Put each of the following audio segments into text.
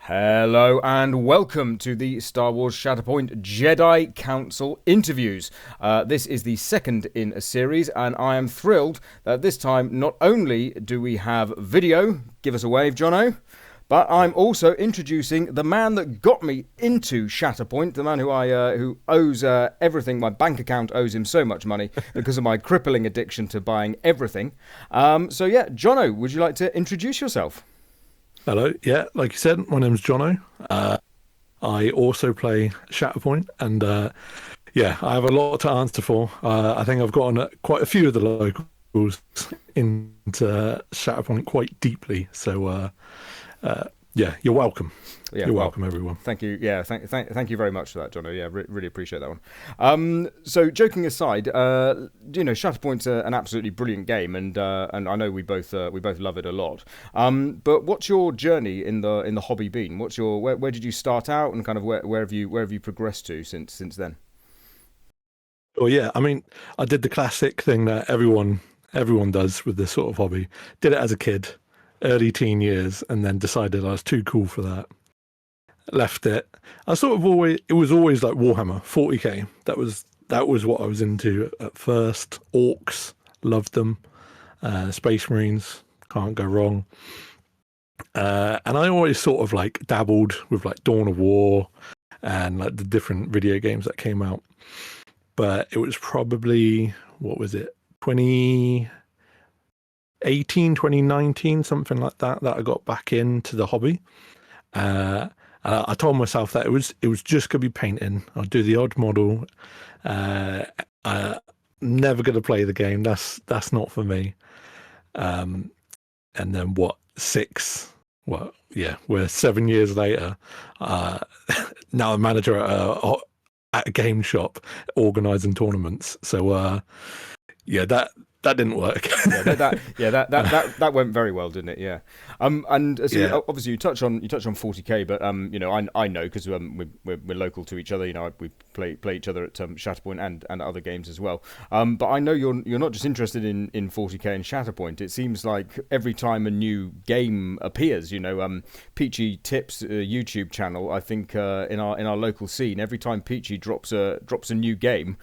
Hello and welcome to the Star Wars Shatterpoint Jedi Council interviews. This is the second in a series, and I am thrilled that this time not only do we have video, give us a wave, Jono, but I'm also introducing the man that got me into Shatterpoint, the man who owes everything. My bank account owes him so much money because of my crippling addiction to buying everything. Jono, would you like to introduce yourself? Hello. Yeah, like you said, my name's Jono. I also play Shatterpoint, and I have a lot to answer for. I think I've gotten quite a few of the locals into Shatterpoint quite deeply. So, you're welcome. Yeah, You're well, welcome, everyone. thank you. Yeah, thank you very much for that, Jono. Yeah, really appreciate that one. So joking aside, Shatterpoint's an absolutely brilliant game, and I know we both love it a lot. But what's your journey in the hobby been? Where did you start out, and kind of where have you progressed to since then? Well, yeah, I mean, I did the classic thing that everyone does with this sort of hobby. Did it as a kid, early teen years, and then decided I was too cool for that. Left it. I sort of always it was always like Warhammer 40k. That was what I was into at first. Orcs, loved them. Space Marines, can't go wrong. And I always sort of like dabbled with like Dawn of War and like the different video games that came out. But it was probably, what was it, 2018, 2019, something like that I got back into the hobby. Uh, I told myself that it was just gonna be painting. I'll do the odd model. Uh, uh, Never gonna play the game. That's not for me. Um, and then what? We're 7 years later. Uh, Now a manager at a game shop, organising tournaments. So that didn't work. That went very well, didn't it? Yeah. And so Yeah. obviously you touch on 40k, but I know because we're local to each other. We play each other at Shatterpoint and other games as well. But I know you're not just interested in 40k and Shatterpoint. It seems like every time a new game appears, Peachy Tips YouTube channel. I think in our local scene, every time Peachy drops a new game,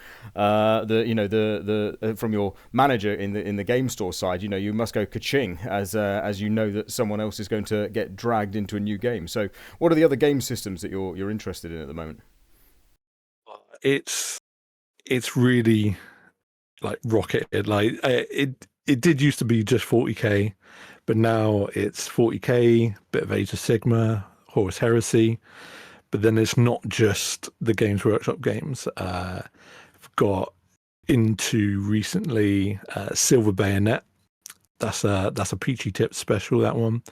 from your manager in the game store side, you must go ka-ching as you know that someone else is going to get dragged into a new game. So, what are the other game systems that you're interested in at the moment? It's it's really like rocketed. Like it did used to be just 40k, but now it's 40k, bit of Age of Sigma, Horus Heresy. But then it's not just the Games Workshop games. I've got into recently Silver Bayonet. That's a Peachy Tip special. That one.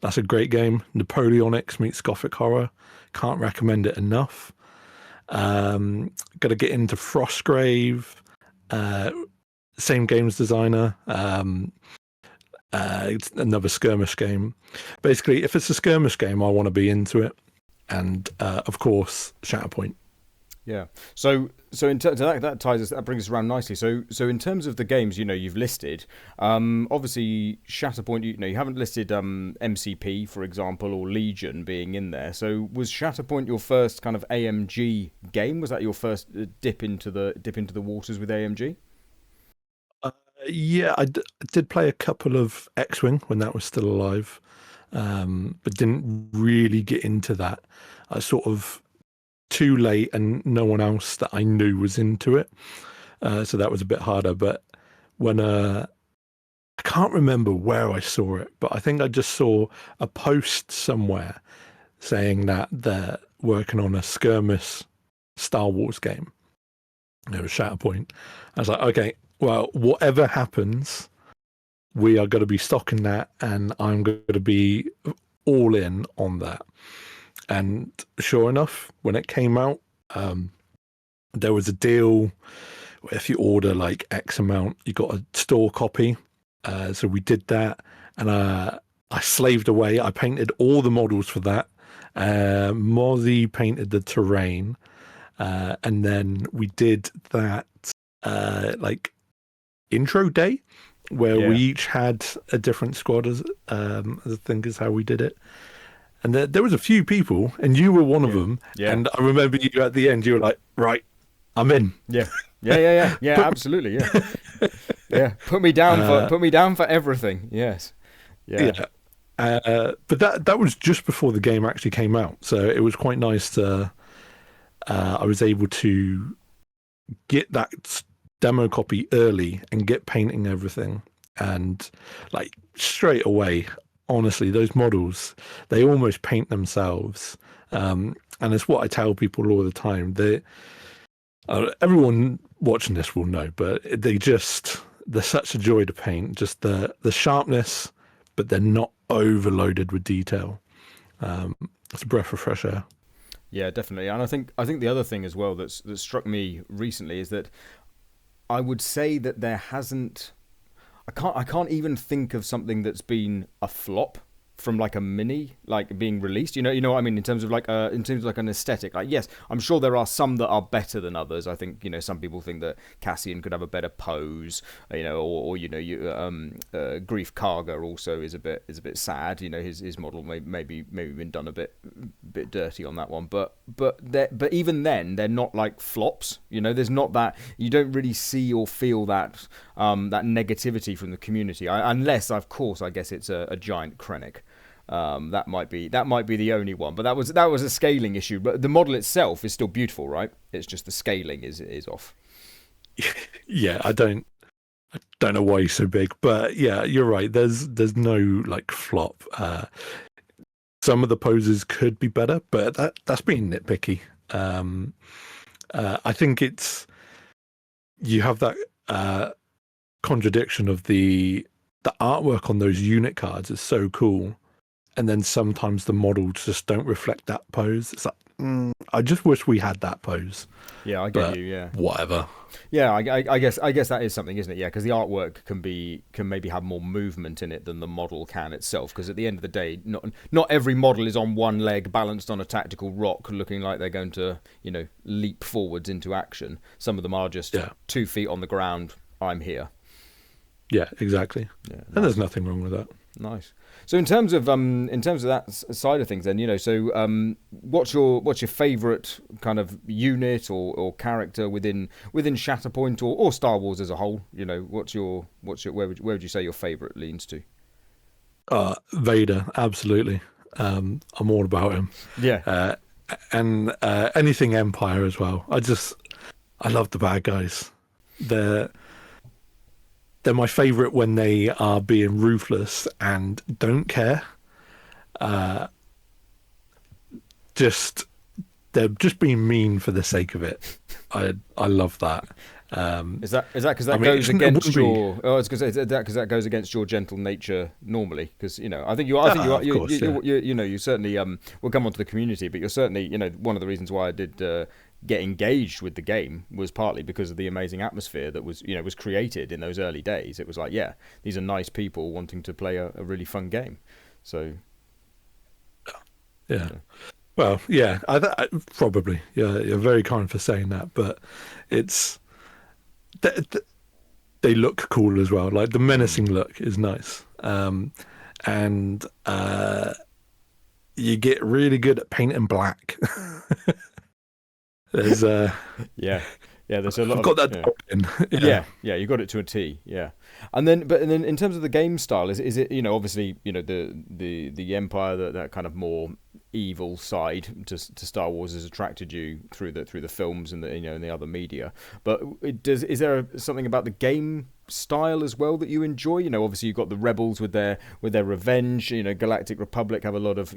That's a great game. Napoleonics meets Gothic horror. Can't recommend it enough. Got to get into Frostgrave. Uh, Same games designer. It's another skirmish game. Basically, if it's a skirmish game, I want to be into it. And of course, Shatterpoint. Yeah. So in terms that brings us around nicely. So in terms of the games you've listed, obviously Shatterpoint you haven't listed MCP for example or Legion being in there. So was Shatterpoint your first kind of AMG game? Was that your first dip into the waters with AMG? Uh, yeah, I did play a couple of X-Wing when that was still alive, but didn't really get into that. I sort of too late, and no one else that I knew was into it, so that was a bit harder. But when I can't remember where I saw it, but I think I just saw a post somewhere saying that they're working on a skirmish Star Wars game. It was Shatterpoint. I was like, okay, well, whatever happens, we are going to be stocking that, and I'm going to be all in on that. And sure enough, when it came out, there was a deal where if you order like X amount, you got a store copy. So we did that, and I slaved away. I painted all the models for that. Mozzie painted the terrain, and then we did that like intro day where we Yeah. each had a different squad, as I think is how we did it. And there was a few people, and you were one of them. Yeah. And I remember you at the end. You were like, "Right, I'm in." Yeah. Absolutely, yeah. Put me down for everything. Yes. Yeah. Yeah. But that was just before the game actually came out, so it was quite nice to. I was able to get that demo copy early and get painting everything, and like straight away. Honestly, those models, they almost paint themselves, and it's what I tell people all the time. Everyone watching this will know, but they're such a joy to paint. Just the sharpness, but they're not overloaded with detail. It's a breath of fresh air. Yeah, definitely. And I think the other thing as well that struck me recently is that I would say that there hasn't. I can't even think of something that's been a flop from like a mini like being released. You know what I mean, in terms of like an aesthetic. Like, yes, I'm sure there are some that are better than others. I think, some people think that Cassian could have a better pose, or Grief Karga also is a bit sad. His model maybe been done a bit dirty on that one, but even then they're not like flops. There's not that, you don't really see or feel that that negativity from the community, unless of course I guess it's a giant Krennic. That might be the only one, but that was a scaling issue. But the model itself is still beautiful, right? It's just the scaling is off. Yeah, I don't know why he's so big, but yeah, you're right. There's no like flop. Some of the poses could be better, but that's being nitpicky. I think you have that contradiction of the artwork on those unit cards is so cool. And then sometimes the models just don't reflect that pose. It's like, I just wish we had that pose. Yeah, I get you. Yeah, whatever. Yeah, I guess that is something, isn't it? Yeah, because the artwork can maybe have more movement in it than the model can itself. Because at the end of the day, not every model is on one leg, balanced on a tactical rock, looking like they're going to leap forwards into action. Some of them are just 2 feet on the ground. I'm here. Yeah, exactly. Yeah, nice. And there's nothing wrong with that. Nice. So in terms of that side of things, then what's your favourite kind of unit or character within Shatterpoint or Star Wars as a whole? Where would you say your favourite leans to? Vader, absolutely. I'm all about him. Yeah. And anything Empire as well. I love the bad guys. They're my favourite when they are being ruthless and don't care. They're just being mean for the sake of it. I love that. Is that because that goes against your? Oh, it's because that goes against your gentle nature normally. Because I think you are. You certainly. We'll come on to the community, but you're certainly. One of the reasons why I did. Get engaged with the game was partly because of the amazing atmosphere that was created in those early days. It was like, yeah, these are nice people wanting to play a really fun game. So, yeah. Well, yeah, I probably. Yeah, you're very kind for saying that, but it's they look cool as well. Like the menacing look is nice, and you get really good at painting black. There's there's a lot. I've got that in. Yeah, you got it to a T. Yeah, and then in terms of the game style, is it obviously the Empire, that kind of more evil side to Star Wars has attracted you through the films and the other media, but is there something about the game style as well that you enjoy? Obviously you've got the Rebels with their revenge. Galactic Republic have a lot of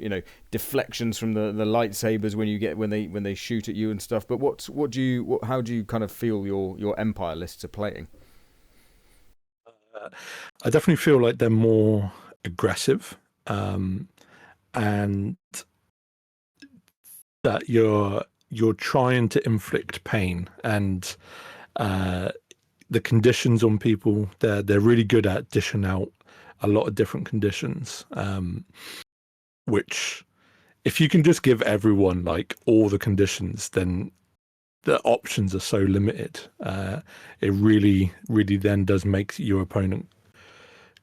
deflections from the lightsabers when they shoot at you and stuff. But how do you kind of feel your Empire lists are playing? I definitely feel like they're more aggressive, and that you're trying to inflict pain, and the conditions on people, they're really good at dishing out a lot of different conditions, which if you can just give everyone like all the conditions, then the options are so limited. It really, really then does make your opponent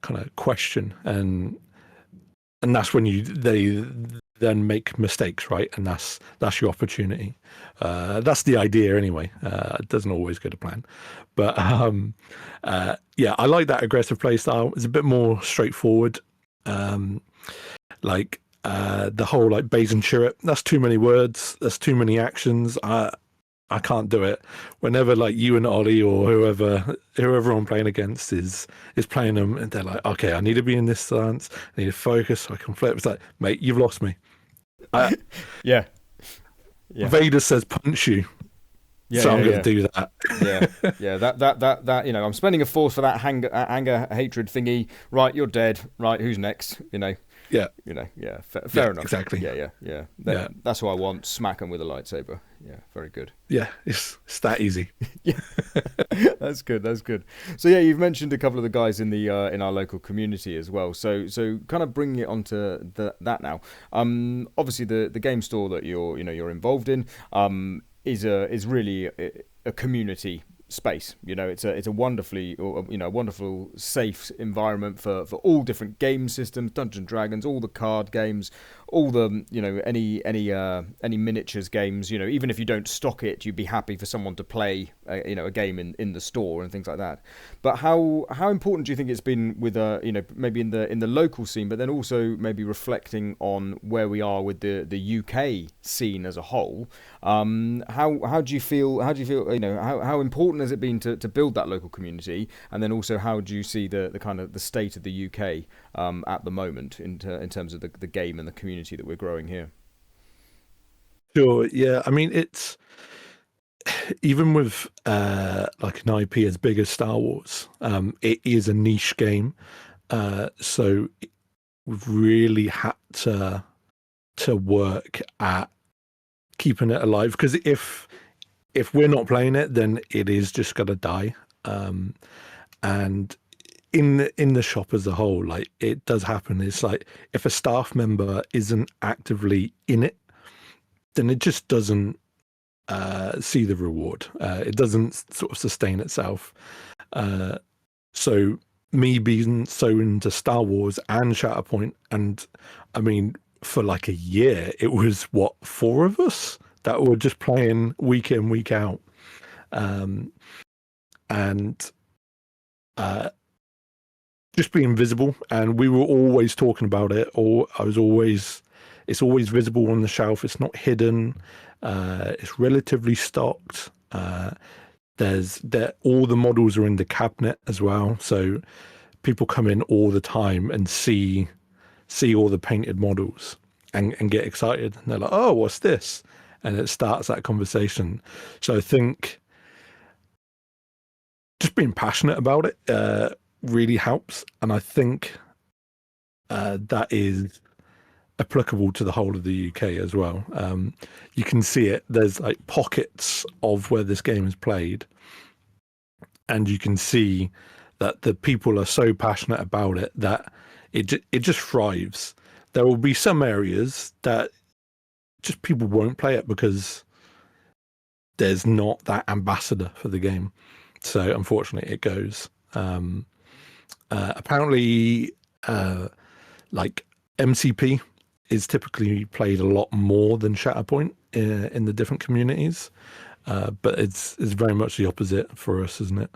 kind of question, and that's when then make mistakes, right? And that's your opportunity. That's the idea anyway. It doesn't always go to plan, but yeah, I like that aggressive play style. It's a bit more straightforward. Um, the whole like Baze and Chirrut, that's too many words. That's too many actions. I can't do it. Whenever like you and Ollie or whoever I'm playing against is playing them, and they're like, okay, I need to be in this stance. I need to focus so I can flip. It's like, mate, you've lost me. I, Yeah, yeah, Vader says punch you, yeah, so yeah, I'm going yeah. to do that. Yeah, yeah, that, I'm spending a force for that anger, hatred thingy. Right, you're dead. Right, who's next? Yeah, Yeah, yeah, fair enough. exactly. Yeah, yeah, yeah. Yeah, That's what I want. Smack them with a lightsaber. Yeah, very good. yeah, it's that easy. Yeah, that's good. That's good. So yeah, you've mentioned a couple of the guys in the in our local community as well. So kind of bringing it onto that now. Obviously the game store that you're involved in is really a community space. It's a wonderfully wonderful safe environment for all different game systems, Dungeons and Dragons, all the card games, all the any miniatures games. Even if you don't stock it, you'd be happy for someone to play a game in the store and things like that. But how important do you think it's been with maybe in the local scene, but then also maybe reflecting on where we are with the UK scene as a whole? How do you feel? How do you feel? How important has it been to build that local community? And then also, how do you see the kind of the state of the UK at the moment in terms of the game and the community that we're growing here? Sure. Yeah. I mean, it's even with like an IP as big as Star Wars, it is a niche game. So we've really had to work at keeping it alive, because if we're not playing it, then it is just gonna die. And in the shop as a whole, like it does happen. It's like if a staff member isn't actively in it, then it just doesn't see the reward. It doesn't sort of sustain itself. So me being so into Star Wars and Shatterpoint, and I mean, for like a year, it was what, four of us that were just playing week in, week out. Um, and uh, just being visible, and we were always talking about it, or it's always visible on the shelf. It's not hidden. It's relatively stocked. All the models are in the cabinet as well, so people come in all the time and see all the painted models and get excited. And they're like, "Oh, what's this?" And it starts that conversation. So I think just being passionate about it really helps, and I think that is applicable to the whole of the UK as well. You can see it. There's like pockets of where this game is played, and you can see that the people are so passionate about it that it just thrives. There will be some areas that just people won't play it because there's not that ambassador for the game. So unfortunately, it goes. Apparently, like MCP is typically played a lot more than Shatterpoint in the different communities, but it's very much the opposite for us, isn't it?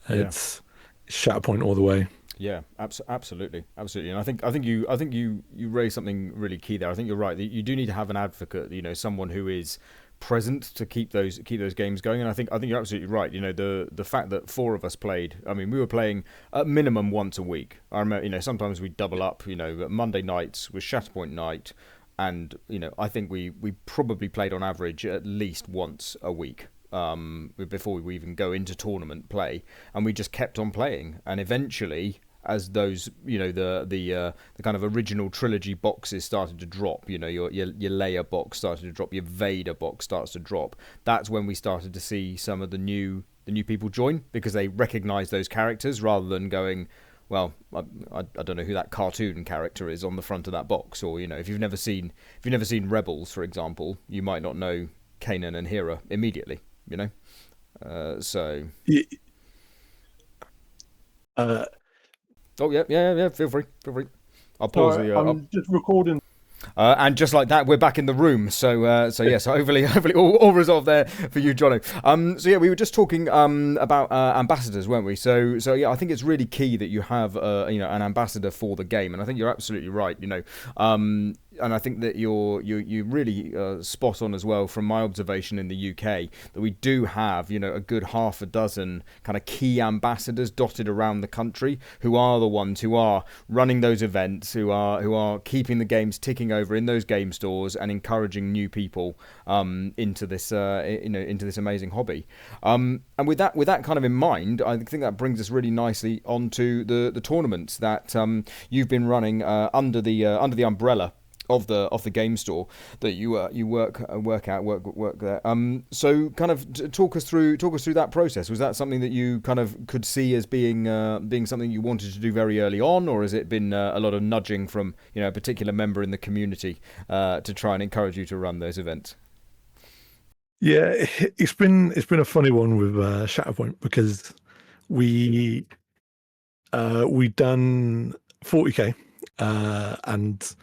Yeah. It's Shatterpoint all the way. Yeah, absolutely, absolutely, and I think you raised something really key there. I think you're right. You do need to have an advocate, someone who is present to keep those games going. And I think you're absolutely right. The fact that four of us played. I mean, we were playing at minimum once a week. I remember, sometimes we double up. Monday nights was Shatterpoint night, and I think we probably played on average at least once a week. Before we even go into tournament play, and we just kept on playing, and eventually, as those the kind of original trilogy boxes started to drop, your Leia box started to drop, your Vader box starts to drop. That's when we started to see some of the new people join, because they recognise those characters rather than going, well, I don't know who that cartoon character is on the front of that box, or if you've never seen Rebels, for example, you might not know Kanan and Hera immediately. So. Yeah, uh, Oh yeah. Feel free. I'll pause sorry, the. I'm just recording. And just like that, we're back in the room. So hopefully all resolved there for you, Jono. So yeah, we were just talking about ambassadors, weren't we? So yeah, I think it's really key that you have an ambassador for the game, and I think you're absolutely right. And I think that you really spot on as well from my observation in the UK that we do have a good half a dozen kind of key ambassadors dotted around the country who are the ones who are running those events, who are keeping the games ticking over in those game stores and encouraging new people into this into this amazing hobby. And with that kind of in mind, I think that brings us really nicely onto the tournaments that you've been running under the umbrella of the game store that you work there. So kind of talk us through that process. Was that something that you kind of could see as being something you wanted to do very early on, or has it been a lot of nudging from a particular member in the community to try and encourage you to run those events? Yeah, it's been a funny one with Shatterpoint because we done 40k and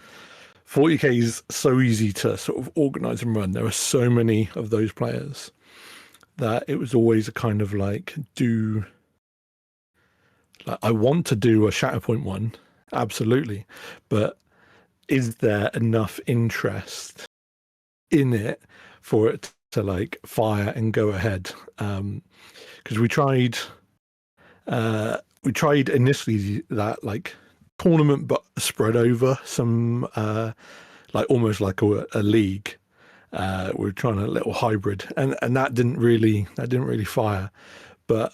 40k is so easy to sort of organize and run. There are so many of those players that it was always a kind of like I want to do a Shatterpoint one, absolutely, but is there enough interest in it for it to like fire and go ahead? Because we tried initially that like tournament but spread over some like almost like a league. We're trying a little hybrid and that didn't really fire, but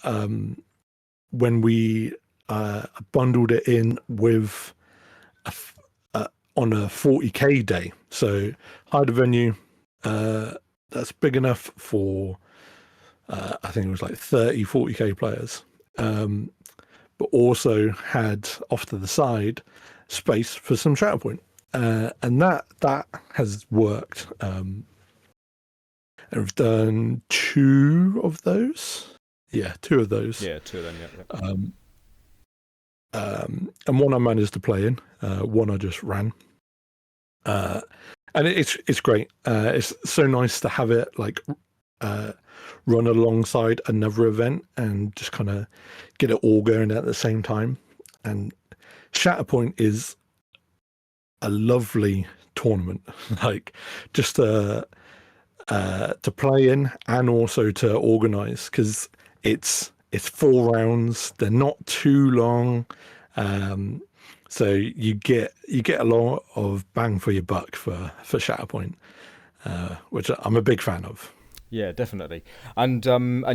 when we bundled it in with on a 40k day, so hired a venue that's big enough for I think it was like 40k players, but also had off to the side space for some Shatterpoint. And that has worked. And we've done two of those. Yeah, two of those. Yeah, two of them. Yeah. And one I managed to play in. One I just ran. And it's great. It's so nice to have it like run alongside another event and just kind of get it all going at the same time. And Shatterpoint is a lovely tournament, like just to play in and also to organize, because it's 4 rounds. They're not too long, so you get a lot of bang for your buck for Shatterpoint, which I'm a big fan of. Yeah, definitely. And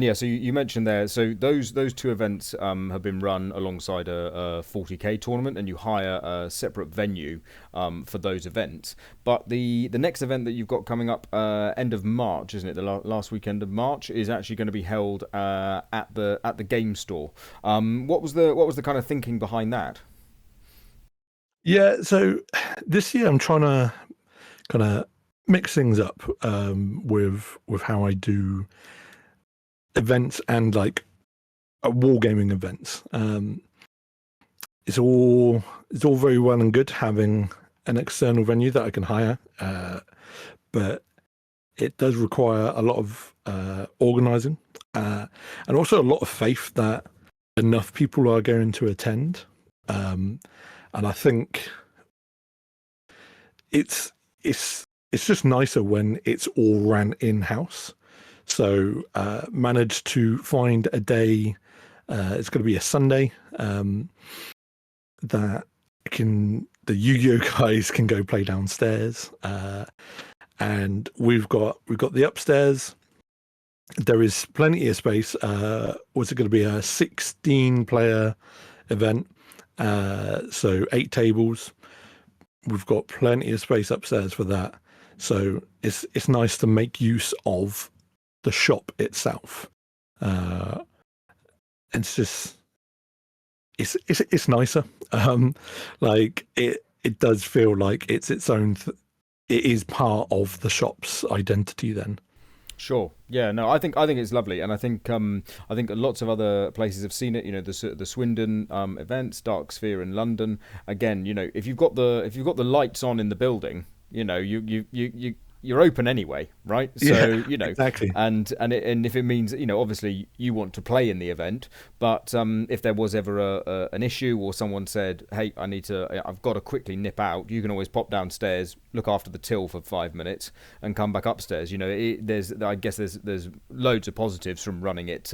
yeah, so you mentioned there, so those two events have been run alongside a 40k tournament, and you hire a separate venue for those events. But the next event that you've got coming up end of March, isn't it? The last weekend of March is actually going to be held at the game store. What was the kind of thinking behind that? Yeah, so this year I'm trying to kind of mix things up with how I do events and like wargaming events. It's all very well and good having an external venue that I can hire, but it does require a lot of organizing and also a lot of faith that enough people are going to attend. And I think it's just nicer when it's all ran in-house. So managed to find a day, it's going to be a Sunday, that the Yu-Gi-Oh guys can go play downstairs. And we've got the upstairs. There is plenty of space. Was it going to be a 16-player event? So 8 tables. We've got plenty of space upstairs for that. So it's nice to make use of the shop itself. It's just it's nicer. Like it does feel like it's its own. It is part of the shop's identity then. Sure. Yeah. No. I think it's lovely, and I think lots of other places have seen it. The Swindon events, Dark Sphere in London. Again, if you've got the lights on in the building, you're open anyway, right? So Yeah, exactly. and if it means, obviously you want to play in the event, but if there was ever an issue, or someone said, hey, I've got to quickly nip out, you can always pop downstairs, look after the till for 5 minutes, and come back upstairs. I guess there's loads of positives from running it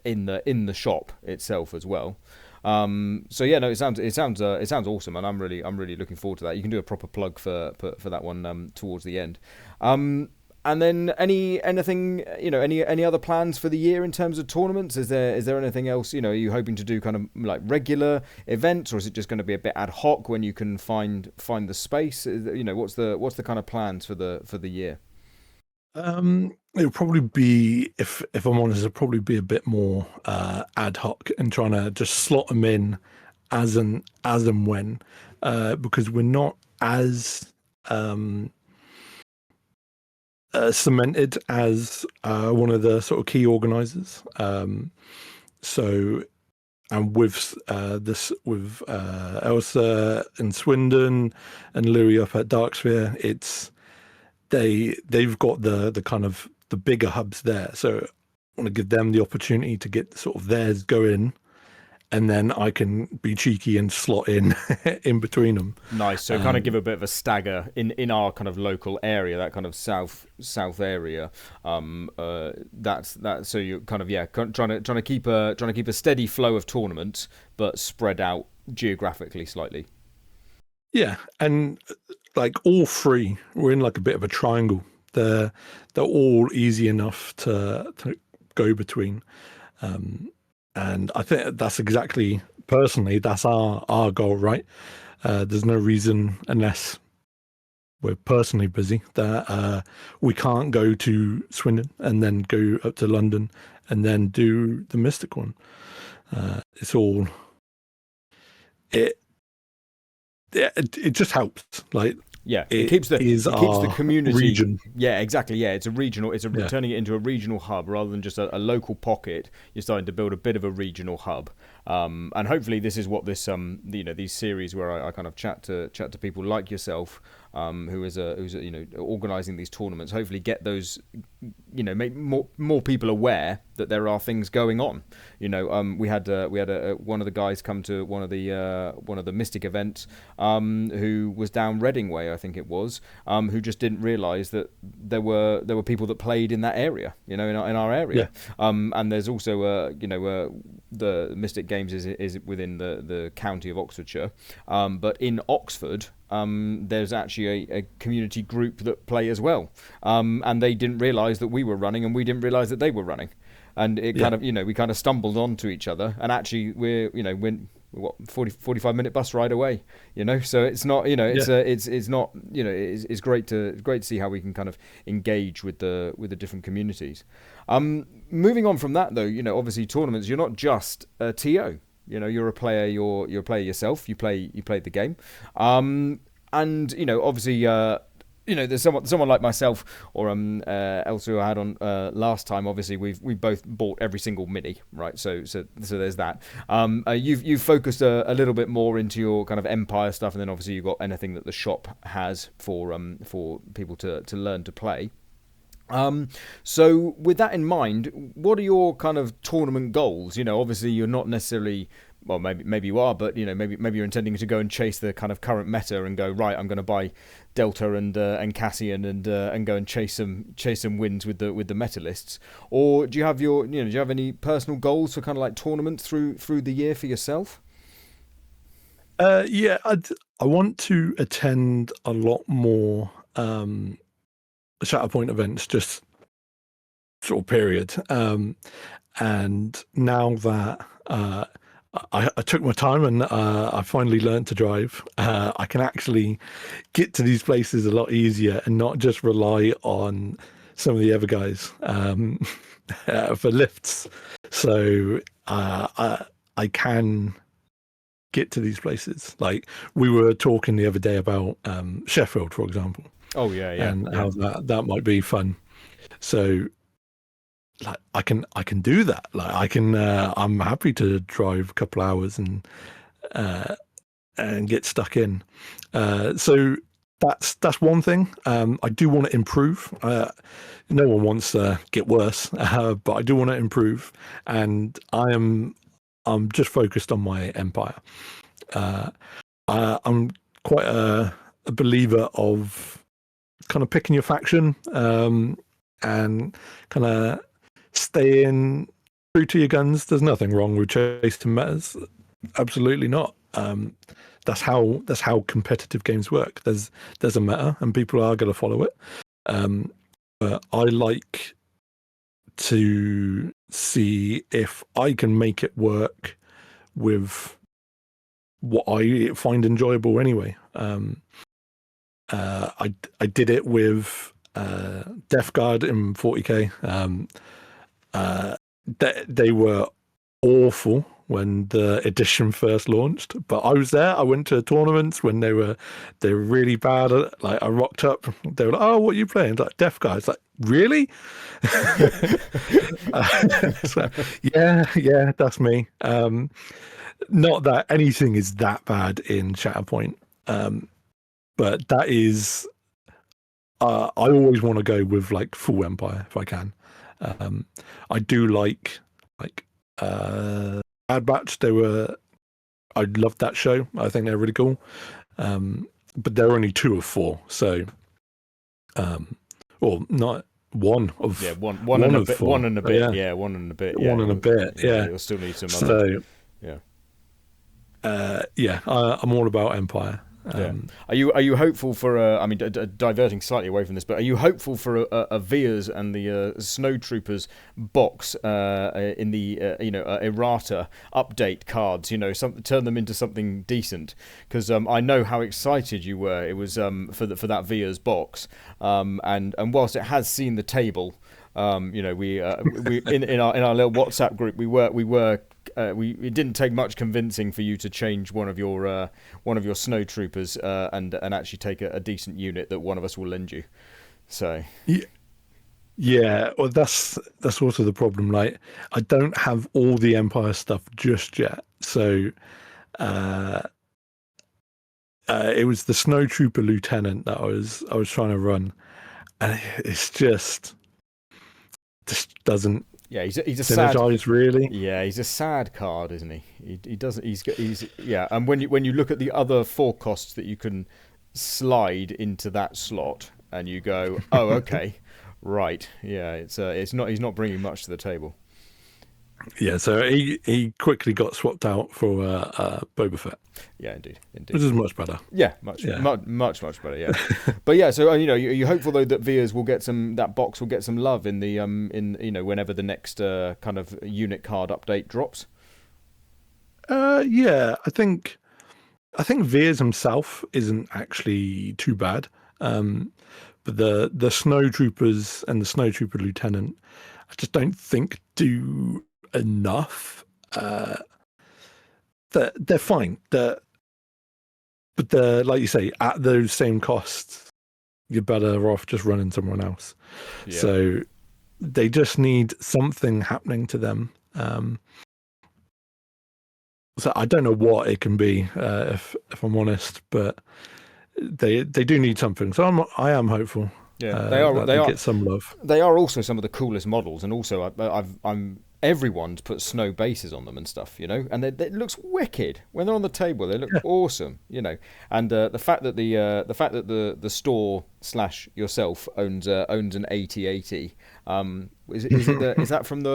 in the shop itself as well. So yeah, no, it sounds awesome, and I'm really looking forward to that. You can do a proper plug for that one towards the end. And then anything, any other plans for the year in terms of tournaments? Is there anything else? Are you hoping to do kind of like regular events, or is it just going to be a bit ad hoc when you can find the space? What's the kind of plans for the year? It'll probably be, if I'm honest, it'll probably be a bit more ad hoc and trying to just slot them in as and when, because we're not as cemented as one of the sort of key organisers. So, and with Elsa and Swindon and Louis up at Darksphere, they've got the kind of the bigger hubs there. So I want to give them the opportunity to get sort of theirs going, and then I can be cheeky and slot in in between them. Nice. So kind of give a bit of a stagger in our kind of local area, that kind of south area. That's that. So you're kind of trying to keep a steady flow of tournaments, but spread out geographically slightly. Yeah, and like all three, we're in like a bit of a triangle. They're all easy enough to go between. And I think that's exactly, personally, that's our goal, right? There's no reason, unless we're personally busy, that we can't go to Swindon and then go up to London and then do the Mystic one. It's all it just helps. Like, yeah, it keeps the community region. Yeah, exactly. Yeah, it's a regional. Turning it into a regional hub rather than just a local pocket. You're starting to build a bit of a regional hub, and hopefully this is what this these series where I kind of chat to people like yourself, who's organising these tournaments. Hopefully get those, make more people aware that there are things going on. We had one of the guys come to one of the Mystic events, who was down Reading way, I think it was, who just didn't realise that there were people that played in that area, in our area. Yeah. And there's also the Mystic Games is within the county of Oxfordshire, but in Oxford, there's actually a community group that play as well, and they didn't realise that we were running, and we didn't realise that they were running, and it kind of we kind of stumbled onto each other, and actually we're 45-minute bus ride away, so it's not it's not it's great to see how we can kind of engage with the different communities. Moving on from that though, obviously tournaments, you're not just a TO. You're a player. You're a player yourself. You played the game, and obviously, there's someone like myself or Elsa who I had on last time. Obviously, we've both bought every single mini, right? So there's that. You've focused a little bit more into your kind of Empire stuff, and then obviously you've got anything that the shop has for people to learn to play. So with that in mind, what are your kind of tournament goals? Obviously you're not necessarily, well, maybe you are, but maybe you're intending to go and chase the kind of current meta and go, right, I'm going to buy Delta and Cassian and go and chase some wins with the meta lists. Or do you have do you have any personal goals for kind of like tournaments through the year for yourself? Yeah, I want to attend a lot more Shatterpoint events, just sort of period. And now that I took my time and I finally learned to drive, I can actually get to these places a lot easier and not just rely on some of the other guys for lifts. So I can get to these places. Like we were talking the other day about Sheffield, for example. Oh yeah, and how that might be fun. So, like, I can do that. Like, I can. I'm happy to drive a couple hours and get stuck in. So that's one thing. I do want to improve. No one wants to get worse, but I do want to improve, and I'm just focused on my empire. I'm quite a believer of kind of picking your faction, and kind of staying true to your guns. There's nothing wrong with chasing metas. Absolutely not. That's how competitive games work. There's a meta, and people are going to follow it. But I like to see if I can make it work with what I find enjoyable anyway. I did it with Death Guard in 40k. They were awful when the edition first launched, but I was there. I went to tournaments when they were really bad. Like I rocked up, they were like, "Oh, what are you playing?" Like Death Guard. It's like, really? So, yeah, that's me. Not that anything is that bad in Shatterpoint, but that is. I always want to go with like full Empire if I can. I do like Bad Batch. I loved that show. I think they're really cool. But they're only 2 of 4, so or not one of one and a bit, 4. one and a bit, yeah, one and a bit, one and a bit, yeah. You'll still need some other. So, I'm all about Empire. Are you hopeful for I mean, diverting slightly away from this, but are you hopeful for a Veers and the Snow Troopers box in the errata update cards? Turn them into something decent, because I know how excited you were. It was for that Veers box, and whilst it has seen the table, we in our little WhatsApp group it didn't take much convincing for you to change one of your Snow Troopers and actually take a decent unit that one of us will lend you. So yeah, well, that's also the problem. Like, I don't have all the Empire stuff just yet, so it was the Snow Trooper Lieutenant that I was trying to run, and it's just doesn't. Yeah, he's a synergize, sad, really. Yeah, he's a sad card, isn't he? He doesn't. He's yeah. And when you look at the other 4 costs that you can slide into that slot, and you go, oh, okay, right, yeah, he's not bringing much to the table. Yeah, so he quickly got swapped out for Boba Fett. Yeah, indeed. Which is much better. Yeah, much better. Yeah, but yeah. So you're hopeful though that Veers will get that box will get some love in the whenever the next kind of unit card update drops. Yeah, I think Veers himself isn't actually too bad. But the Snow Troopers and the Snow Trooper Lieutenant, I just don't think do enough. They're fine. But like you say, at those same costs, you're better off just running someone else. Yeah. So they just need something happening to them. So I don't know what it can be, if I'm honest, but they do need something. So I am hopeful. Yeah, they get some love. They are also some of the coolest models, and also everyone's put snow bases on them and stuff, and it looks wicked when they're on the table. They look awesome, and the fact that the store / yourself owns an 8080. Is that from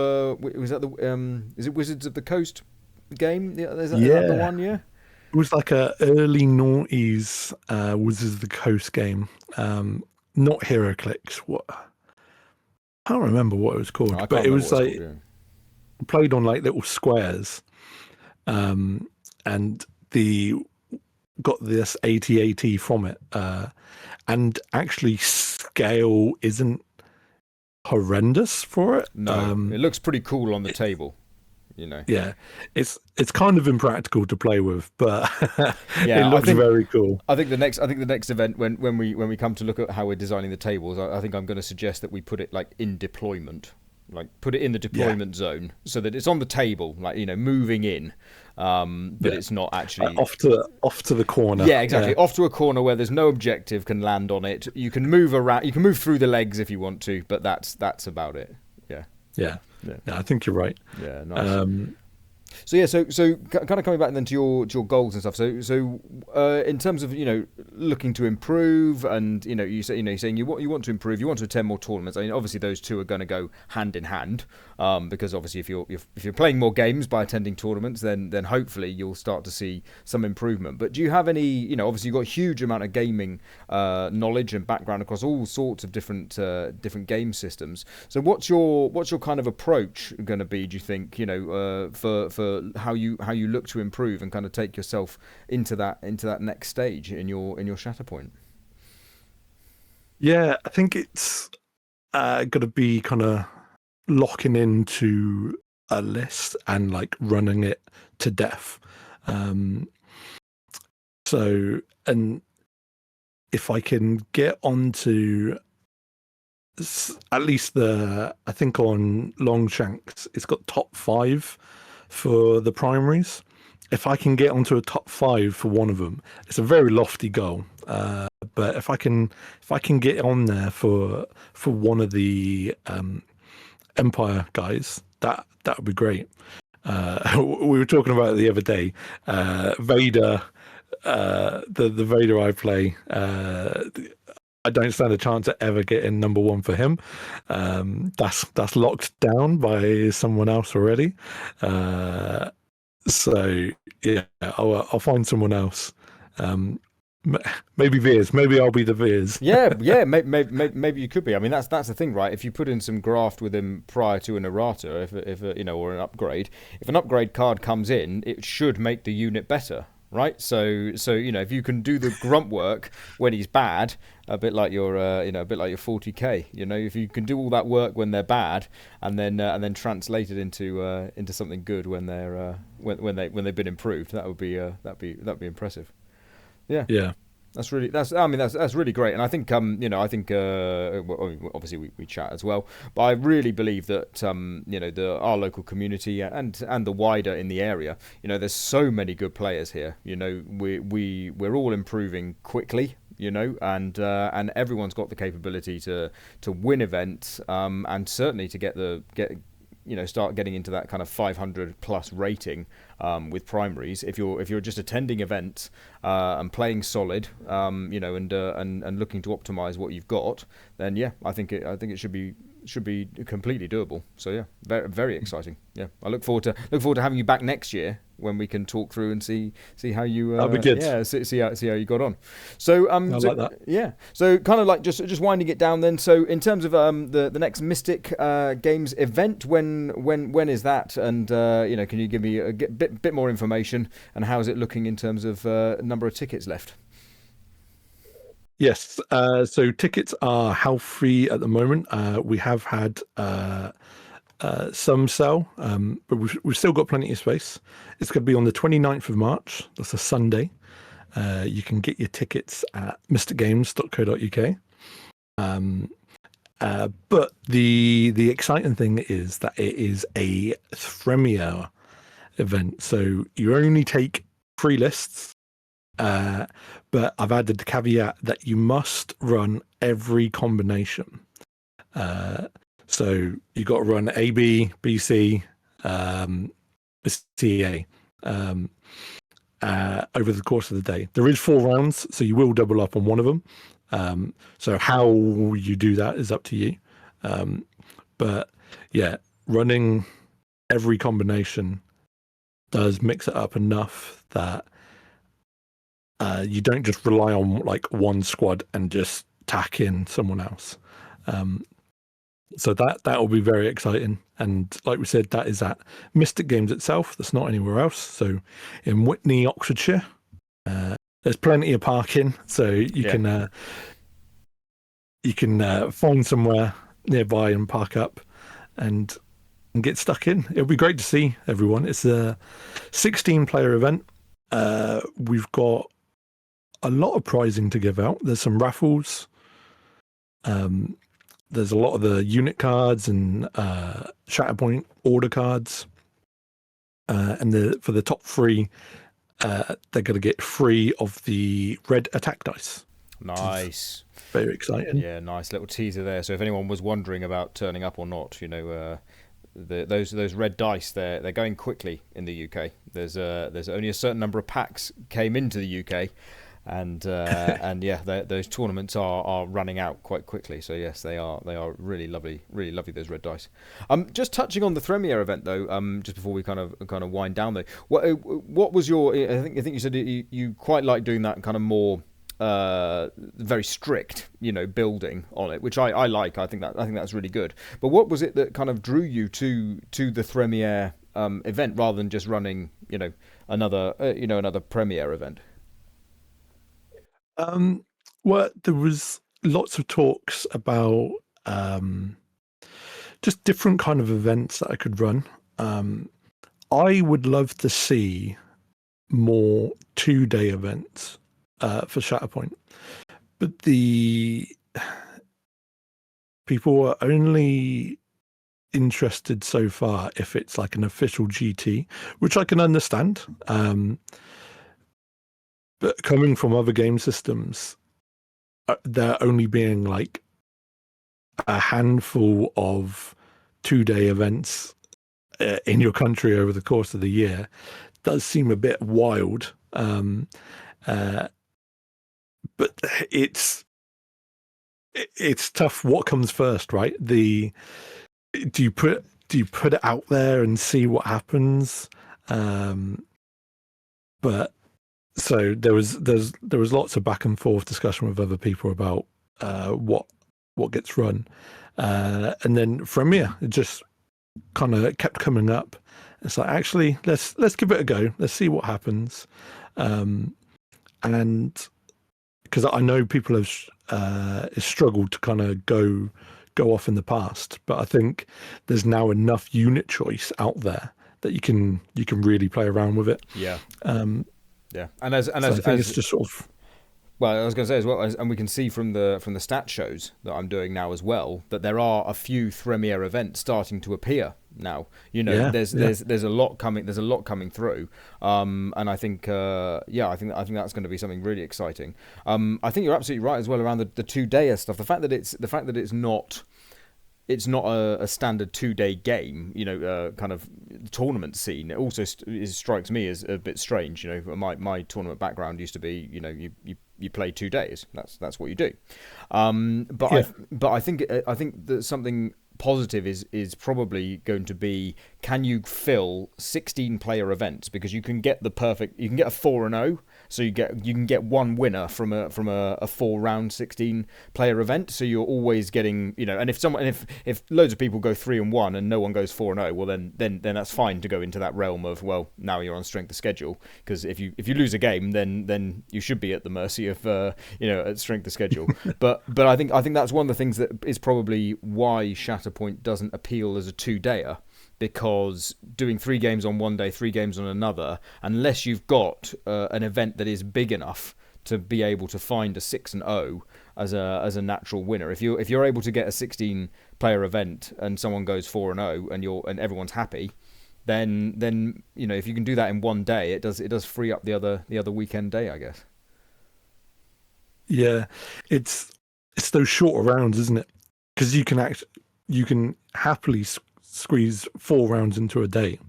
is it Wizards of the Coast game? Is that the one? Yeah. It was like a early noughties Wizards of the Coast game. Not HeroClix. What? I can't remember what it was called, but it was like played on like little squares, and got this 8080 from it, and actually scale isn't horrendous for it. No, it looks pretty cool on the table. Yeah, it's kind of impractical to play with, but it looks very cool. I think the next event when we come to look at how we're designing the tables, I think I'm going to suggest that we put it like in deployment, like put it in the deployment zone so that it's on the table, like moving in, but it's not actually off to the corner. Yeah, exactly. Off to a corner where there's no objective can land on it. You can move around. You can move through the legs if you want to, but that's about it. Yeah. I think you're right. Yeah, nice. So kind of coming back then to your goals and stuff. So in terms of looking to improve, and you're saying you want to improve, you want to attend more tournaments. I mean, obviously those two are going to go hand in hand, because obviously if you're playing more games by attending tournaments, then hopefully you'll start to see some improvement. But do you have any? Obviously you've got a huge amount of gaming knowledge and background across all sorts of different game systems. So what's your kind of approach going to be? Do you think for how you look to improve and kind of take yourself into that next stage in your Shatterpoint? Yeah, I think it's got to be kind of locking into a list and like running it to death. So, and if I can get onto at least I think on Longshanks, it's got top 5 for the primaries. If I can get onto a top 5 for one of them, it's a very lofty goal. But if I can get on there for one of the Empire guys, that would be great. We were talking about it the other day. Vader, the Vader I play. I don't stand a chance at ever getting number 1 for him. That's locked down by someone else already. So yeah, I'll find someone else. Maybe Veers. Maybe I'll be the Veers. Yeah. Maybe you could be. I mean, that's the thing, right? If you put in some graft with him prior to an errata, if or an upgrade, if an upgrade card comes in, it should make the unit better. Right, so if you can do the grunt work when he's bad, a bit like your 40k, if you can do all that work when they're bad, and then translate it into something good when they're when they've been improved, that'd be impressive. Yeah. That's really great, and I think obviously we chat as well, but I really believe that our local community and the wider in the area, there's so many good players here. We're all improving quickly, and everyone's got the capability to win events, and certainly to start getting into that kind of 500 plus rating with primaries. If you're just attending events and playing solid, and looking to optimize what you've got, then I think it should be completely doable. So yeah, very, very exciting. Yeah, I look forward to having you back next year when we can talk through and see how you that'll be good. see how you got on. So I like that. Yeah, so kind of like just winding it down then. So in terms of the next Mystic Games event, when is that? And can you give me a bit more information, and how is it looking in terms of number of tickets left? Yes, so tickets are half free at the moment. We have had some sell, but we've still got plenty of space. It's going to be on the 29th of March. That's a Sunday. You can get your tickets at mysticgames.co.uk. But the exciting thing is that it is a 3-hour event. So you only take 3 lists. But I've added the caveat that you must run every combination. So you got to run A, B, B, C, C, A over the course of the day. There is 4 rounds, so you will double up on one of them. So how you do that is up to you. But yeah, running every combination does mix it up enough that you don't just rely on like one squad and just tack in someone else. So that will be very exciting. And like we said, that is at Mystic Games itself. That's not anywhere else. So in Witney, Oxfordshire, there's plenty of parking, so you can find somewhere nearby and park up and get stuck in. It'll be great to see everyone. It's a 16-player event. We've got a lot of prizing to give out. There's some raffles. there's a lot of the unit cards and Shatterpoint order cards, and for the top three, they're going to get free of the red attack dice. Nice. Very exciting. Yeah, nice little teaser there. So if anyone was wondering about turning up or not, those red dice, they're going quickly in the UK. There's only a certain number of packs came into the UK, and those tournaments are running out quite quickly. So yes, they are really lovely those red dice. Just touching on the Thremier event though, just before we kind of wind down though, what was your? I think you said you quite like doing that kind of more very strict, building on it, which I like. I think that's really good. But what was it that kind of drew you to the Thremier event rather than just running, another Premier event? Well, there was lots of talks about just different kind of events that I could run. I would love to see more 2-day events for Shatterpoint, but the people are only interested so far if it's like an official GT, which I can understand. But coming from other game systems, there only being like a handful of 2-day events in your country over the course of the year does seem a bit wild. But it's tough. What comes first, right? Do you put it out there and see what happens? But so there was lots of back and forth discussion with other people about what gets run, and then from here it just kind of kept coming up. It's like, actually, let's give it a go. Let's see what happens, and because I know people have struggled to kind of go off in the past, but I think there's now enough unit choice out there that you can really play around with it. Yeah. Yeah, I think it's just sort of. Well, I was going to say as well, and we can see from the stat shows that I'm doing now as well, that there are a few Thremier events starting to appear now. There's a lot coming. There's a lot coming through, and I think I think that's going to be something really exciting. I think you're absolutely right as well around the 2-dayer stuff. The fact that it's not. It's not a standard 2-day game, kind of tournament scene. It also strikes me as a bit strange. My tournament background used to be, you play 2 days. That's what you do. I think that something positive is probably going to be, can you fill 16-player events, because you can get a 4-0, so you can get one winner from a 4-round 16-player event, so you're always getting, and if loads of people go 3-1 and no one goes 4-0, well then that's fine to go into that realm of, well, now you're on strength of schedule, because if you lose a game, then you should be at the mercy of at strength of schedule. but I think that's one of the things that is probably why Shatterpoint doesn't appeal as a 2-dayer, because doing 3 games on one day, 3 games on another, unless you've got an event that is big enough to be able to find a 6-0 as a natural winner. If you're able to get a 16-player event and someone goes 4-0 and everyone's happy, then if you can do that in one day, it does free up the other weekend day, I guess. Yeah, it's those shorter rounds, isn't it? Because you can happily squeeze 4 rounds into a day.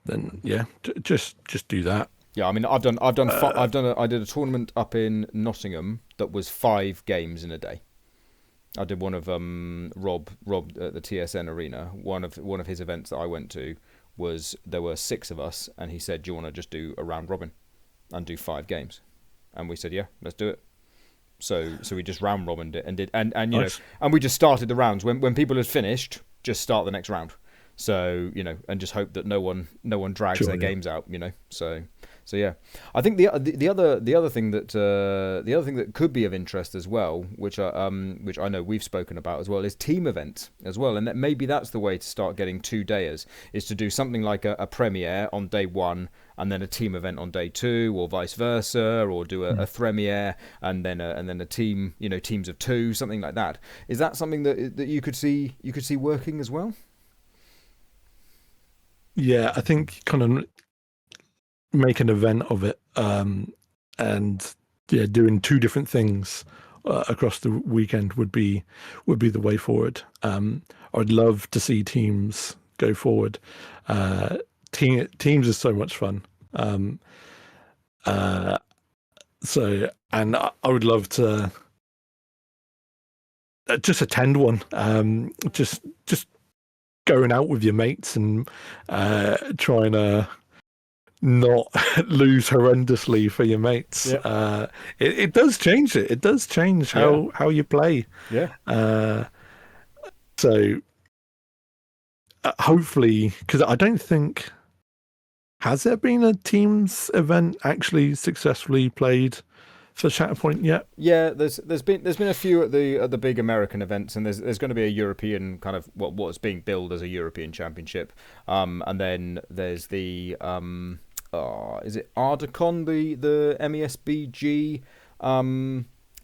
Then just do that. Yeah, I mean, I did a tournament up in Nottingham that was 5 games in a day. I did one of Rob at the TSN Arena. One of his events that I went to was, there were 6 of us, and he said, "Do you want to just do a round robin and do 5 games?" And we said, "Yeah, let's do it." So we just round robined it and did and nice. And we just started the rounds when people had finished. Just start the next round. So and just hope that no one drags their games out. So So yeah, I think the other thing that could be of interest as well, which I know we've spoken about as well, is team events as well, and that maybe that's the way to start getting 2 dayers, is to do something like a premiere on day one and then a team event on day two, or vice versa, or do a Thremiere and then a team, teams of two, something like that. Is that something that you could see working as well? Yeah, I think kind of make an event of it, and yeah, doing two different things across the weekend would be the way forward. I'd love to see teams go forward. Teams is so much fun. Uh, so, and I would love to just attend one. Just going out with your mates and trying to not lose horrendously for your mates. Yeah. It does change it. It does change how you play. Yeah. So hopefully, because I don't think, has there been a teams event actually successfully played for Shatterpoint yet? Yeah, there's been a few at the big American events, and there's going to be a European kind of what's being billed as a European Championship, and then there's the is it Ardacon, the MESBG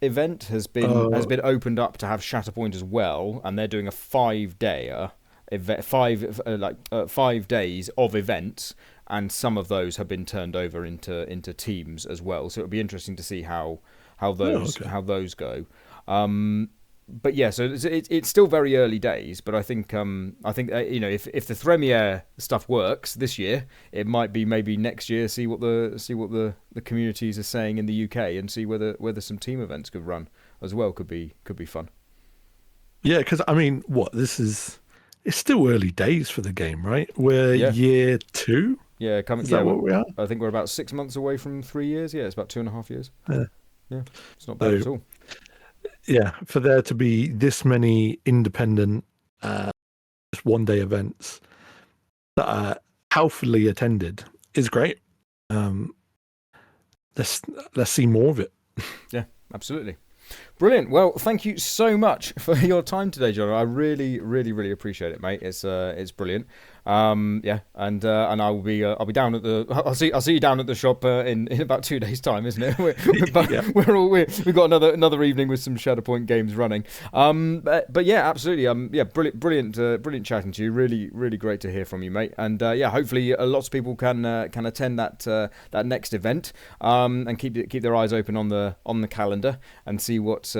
event has been opened up to have Shatterpoint as well, and they're doing a 5-dayer event, 5 days of events, and some of those have been turned over into teams as well. So it'll be interesting to see how those go. But yeah, so it's still very early days. But I think if the Thremiere stuff works this year, it might be maybe next year. See what the communities are saying in the UK, and see whether some team events could run as well. Could be fun. Yeah, because I mean, it's still early days for the game, right? We're year 2. Yeah, Is that what we are? I think we're about 6 months away from 3 years. Yeah, it's about 2.5 years. Yeah, it's not bad at all. Yeah, for there to be this many independent, just one-day events that are healthily attended is great. Let's see more of it. Yeah, absolutely. Brilliant. Well, thank you so much for your time today, Jono. I really, really, really appreciate it, mate. It's brilliant. And I'll be down at the. I'll see you down at the shop in about 2 days' time, isn't it? We've got another evening with some Shatterpoint games running. But yeah, absolutely. Brilliant chatting to you. Really, really great to hear from you, mate. And hopefully lots of people can attend that next event. And keep their eyes open on the calendar and see what's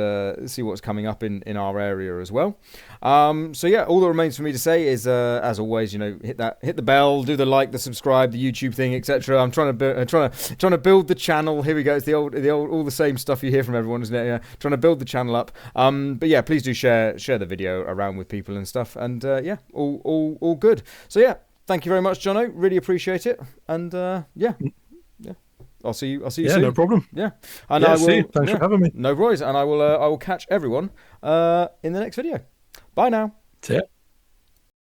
coming up in our area as well. So yeah, all that remains for me to say is, as always, hit the bell, do the like, the subscribe, the YouTube thing, etc. I'm trying to build the channel. Here we go. It's the old all the same stuff you hear from everyone, isn't it? Yeah, trying to build the channel up. But yeah, please do share the video around with people and stuff. And all good. So yeah, thank you very much, Jono. Really appreciate it. And yeah. I'll see you soon. Yeah, no problem. Yeah, and I will. See you. Thanks for having me. No worries, and I will catch everyone in the next video. Bye now. See ya.